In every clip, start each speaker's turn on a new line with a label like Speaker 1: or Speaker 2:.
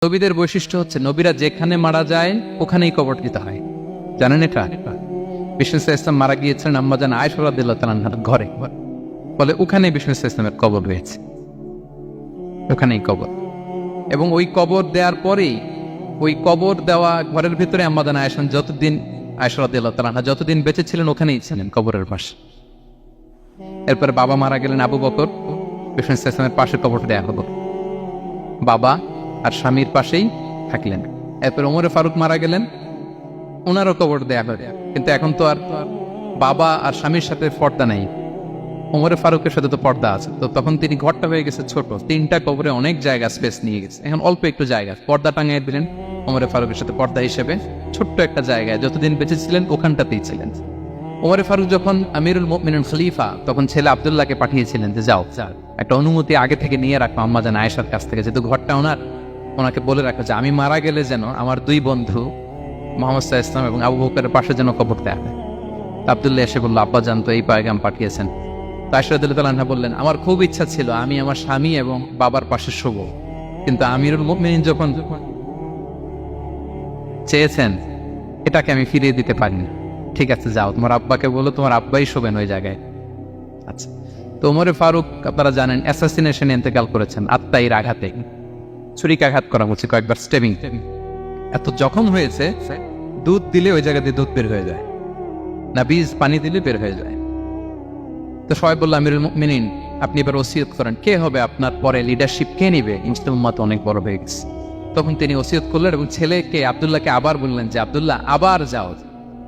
Speaker 1: নবীদের বৈশিষ্ট্য হচ্ছে নবীরা যেখানে মারা যায় ওখানেই কবর দিতে হয়। জানেন এটা? বিষ্ণু ইসলাম মারা গিয়েছিলেন আম্মাজান আয়েশা রাদিয়াল্লাহু তাআলা আনহার ঘরে, ফলে ওখানে বিষ্ণু ইসলামের কবর রয়েছে, ওখানেই কবর। এবং ওই কবর দেওয়ার পরেই ওই কবর দেওয়া ঘরের ভিতরে আম্মাজান আয়েশা যতদিন আয়েশা রাদিয়াল্লাহু তাআলা আনহা যতদিন বেঁচে ছিলেন ওখানেই ছিলেন কবরের পাশে। এরপরে বাবা মারা গেলেন আবু বকর, বিষ্ণু ইসলামের পাশে কবর দেয়া হলো, বাবা আর স্বামীর পাশেই থাকলেন। এরপর ওমরে ফারুক মারা গেলেন, ওনারও কবর দেয়া হলো। কিন্তু এখন তো আর বাবা আর স্বামীর সাথে পর্দা নেই, ওমরে ফারুকের সাথে তো পর্দা আছে। তো তখন তিনি ঘরটা হয়ে গেছে ছোট, 3টা কবরে অনেক জায়গা স্পেস নিয়ে গেছে। এখন অল্প একটু জায়গা পর্দা টাঙিয়ে দিলেন ওমরে ফারুকের সাথে পর্দা হিসেবে, ছোট্ট একটা জায়গায় যতদিন বেঁচে ছিলেন ওখানটাতেই ছিলেন। ওমরে ফারুক যখন আমিরুল মুমিনিন খলিফা, তখন ছেলে আব্দুল্লাহকে পাঠিয়েছিলেন যে যাও একটা অনুমতি আগে থেকে নিয়ে রাখো আম্মাজান আয়েশার কাছ থেকে, যেহেতু ঘরটা ওনাকে বলে রাখো যে আমি মারা গেলে যেন আমার 2 বন্ধু মুহাম্মদ সাল্লাল্লাহু আলাইহি ওয়াসাল্লাম এবং আবু বকরের পাশে যেন কবর দেয়া হয়। আব্দুল্লাহ এসে বলল, আব্বা জান তো এই পয়গাম পাঠিয়েছেন। তো আয়েশা রাদিয়াল্লাহু তাআলা আনহা বললেন, আমার খুব ইচ্ছা ছিল আমি আমার স্বামী এবং বাবার পাশে শোব, কিন্তু আমিরুল মুমিনিন যখন চেয়েছেন এটাকে আমি ফিরিয়ে দিতে পারি না। ঠিক আছে যাও, তোমার আব্বাকে বলো তোমার আব্বাই শোবেন ওই জায়গায়। আচ্ছা, তো ওমরে ফারুক আপনারা জানেন অ্যাসাসিনেশনে ইন্তেকাল করেছেন, আত্মাইর আঘাতে, ছুরিকাঘাত করা হচ্ছে, কয়েকবার স্টেবিং। এত জখম হয়েছে দুধ দিলে ওই জায়গা দিয়ে দুধ বের হয়ে যায় না, বীজ পানি দিলে বের হয়ে যায়। তো সবাই বলল আমিরুল মুমিনিন আপনি এবার ওসিয়ত করেন, কে হবে আপনার পরে লিডারশিপ, কে নিবে? মুসলিম উম্মাত অনেক বড় হয়ে গেছে। তখন তিনি ওসিয়ত করলেন এবং ছেলেকে আব্দুল্লাহকে আবার বললেন যে আব্দুল্লাহ আবার যাও,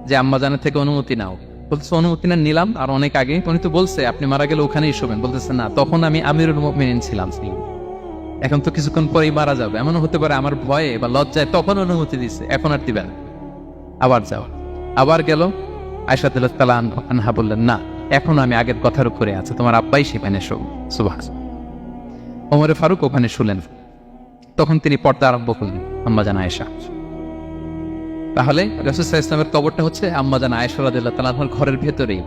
Speaker 1: যে আম্মাজানের থেকে অনুমতি নাও। বলতেছে অনুমতি না নিলাম আর অনেক আগে, উনি তো বলছে আপনি মারা গেলে ওখানেই শোবেন। বলতেছে না, তখন আমি আমিরুল মুমিনিন ছিলাম, এখন তো কিছুক্ষণ পরেই মারা যাবে, এমন হতে পারে আমার ভয়ে বা লজ্জায় তখন অনুমতি দিচ্ছে, এখন আর দিবেন। আবার যাও, আবার গেল। আয়েশা রাদিয়াল্লাহু তাআলা আনহা বললেন, না এখন আমি আগের কথার উপরে আছে, তোমার আব্বাই সেখানে শো। সুবহানাল্লাহ। ওমরে ফারুক ওখানে শুলেন, তখন তিনি পর্দা আরম্ভ করলেন আম্মাজান আয়েশা। তাহলে রাসূল সাল্লাল্লাহু আলাইহি ওয়াসাল্লামের কবরটা হচ্ছে আম্মাজান আয়েশা রাদিয়াল্লাহু তাআলা আনহার ঘরের ভেতরেই।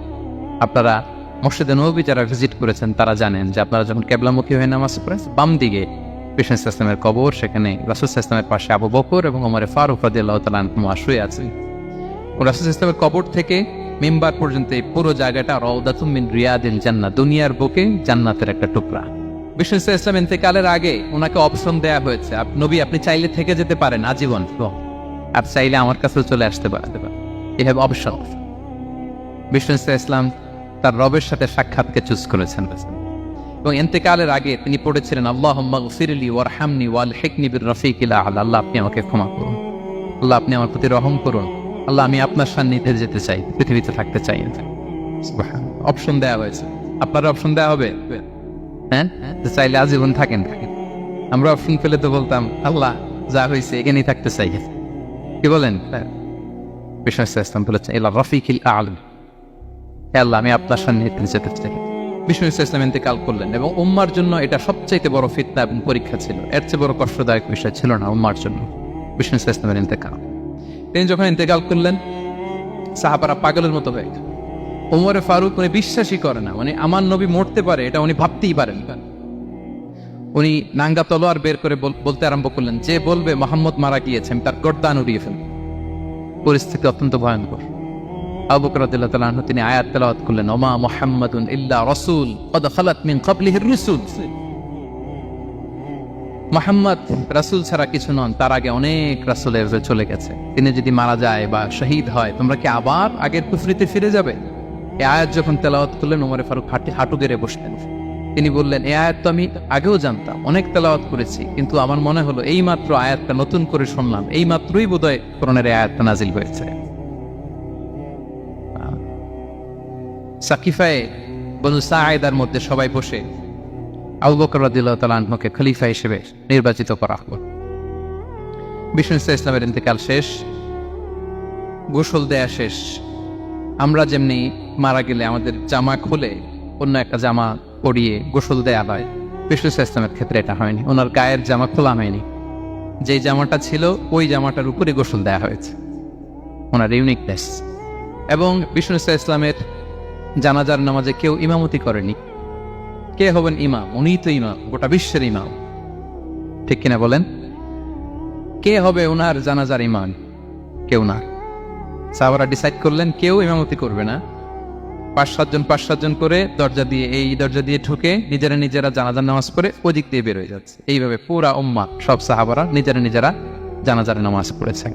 Speaker 1: আপনারা মসজিদে নববী যারা ভিজিট করেছেন তারা জানেন যে আপনারা যখন কিবলামুখী হয়ে নামাজ পড়েন, বাম দিকে বিষ্ণু ইসলামের কবর, সেখানে রাসূল সাল্লাল্লাহু আলাইহি ওয়াসাল্লামের পাশে আবু বকর এবং ওমরে ফারুক রাদিয়াল্লাহু তাআলা আনহুমা শুয়ে আছেন। রাসূল সাল্লাল্লাহু আলাইহি ওয়াসাল্লামের কবর থেকে মিম্বার পর্যন্ত এই পুরো জায়গাটা রাউদাতুম মিন রিয়াদিল জান্নাহ, দুনিয়ার বুকে জান্নাতের একটা টুকরা। বিষ্ণু সাল্লাল্লাহু আলাইহি ওয়াসাল্লাম ইন্তেকালের আগে ওনাকে অপশন দেয়া হয়েছে, নবী আপনি চাইলে থেকে যেতে পারেন আজীবন, আর চাইলে আমার কাছেও চলে আসতে পারেন, এই হবে অপশন। বিষ্ণু সাল্লাল্লাহু আলাইহি ওয়াসাল্লাম তার রবের সাথে সাক্ষাৎকে চুজ করেছেন এবং ইন্তেকালের আগে তিনি পড়েছিলেন আল্লাহুম্মা গফিরলি ওয়ারহামনি ওয়ালহিকনি বির-রফিকিল আ'লা, আল্লাহ আপনি আমাকে ক্ষমা করুন, আল্লাহ আপনি আমার প্রতি রহম করুন, আল্লাহ আমি আপনার সান্নিধ্যে যেতে চাই, পৃথিবীতে থাকতে চাই। অপশন দেওয়া হয়েছে, আপনার অপশন দেওয়া হবে, হ্যাঁ চাইলে আজীবন থাকেন। আমরা অপশন পেলে তো বলতাম আল্লাহ যা হয়েছে এখানেই থাকতে চাই, কি বলেন? বিষ্ণু ইসলাম বলেছেন ইলা রফিকিল আ'লা, আল্লাহ আমি আপনার সান্নিধ্যে যেতে চাই। বিষ্ণু ইসলাম ইন্তেকাল করলেন এবং উম্মার জন্য এটা সবচাইতে বড় ফিতনা এবং পরীক্ষা ছিল, এর চেয়ে বড় কষ্টদায়ক বিষয় ছিল না উম্মার জন্য বিষ্ণু ইসলামের ইন্তেকাল। তিনি যখন ইন্তেকাল করলেন সাহাবারা পাগলের মতো হয়ে গেল। ওমরে ফারুক উনি বিশ্বাসই করে না, মানে আমার নবী মরতে পারে এটা উনি ভাবতেই পারেন। উনি নাঙ্গা তলোয়ার বের করে বলতে আরম্ভ করলেন, যে বলবে মুহাম্মদ মারা গিয়েছে আমি তার গর্দান উড়িয়ে ফেলব। পরিস্থিতি অত্যন্ত ভয়ঙ্কর। আবু বকর রাদিয়াল্লাহু তাআলা আনহু তিনি আয়াত তেলাওয়াত করলেন, ওমা মুহাম্মাদুন ইল্লা রাসূল ক্বাদ খালাত মিন ক্বাবলিহির রুসুল, মুহাম্মদ রাসূল ছাড়া কিছু নন, তার আগে অনেক রাসূল চলে গেছে, তিনি যদি মারা যায় বা শহীদ হয় তোমরা কি আবার আগের কুফরিতে ফিরে যাবে? এই আয়াত যখন তেলাওয়াত করলেন ওমরে ফারুক হাঁটু গেড়ে বসলেন। তিনি বললেন, এই আয়াত তো আমি আগেও জানতাম, অনেক তেলাওয়াত করেছি, কিন্তু আমার মনে হলো এই মাত্র আয়াতটা নতুন করে শুনলাম, এই মাত্রই বোধহয় কোরআনের এই আয়াতটা নাজিল হয়েছে। সাকিফায়ে বনু সাঈদার মধ্যে সবাই বসে আবু বকর রাদিয়াল্লাহু তাআলা আনহুকে খলিফা হিসেবে নির্বাচিত করা হলো। বিষ্ণু ইসলামের ইন্তেকাল শেষ, গোসল দেয়া শেষ। আমরা যেমনি মারা গেলে আমাদের জামা খুলে অন্য একটা জামা পরিয়ে গোসল দেয়া হয়, বিষ্ণু ইসলামের ক্ষেত্রে এটা হয়নি, ওনার গায়ের জামা খোলা হয়নি, যে জামাটা ছিল ওই জামাটার উপরে গোসল দেয়া হয়েছে, ওনার ইউনিকনেস। এবং বিষ্ণু ইসলামের জানাজার নামাজে কেউ ইমামতি করেনি। কে হবেন ইমাম? উনিই তো ইমাম, গোটা বিশ্বের ইমাম, ঠিক কিনা বলেন? কে হবে ওনার জানাজার ইমাম? কেউ না। সাহাবারা ডিসাইড করলেন কেউ ইমামতি করবে না, 5-7 জন করে দরজা দিয়ে, এই দরজা দিয়ে ঢুকে নিজেরা জানাজার নামাজ পড়ে ওদিক দিয়ে বের হয়ে যাচ্ছে। এইভাবে পুরা উম্মাহ সব সাহাবারা নিজেরা জানাজার নামাজ পড়েছে।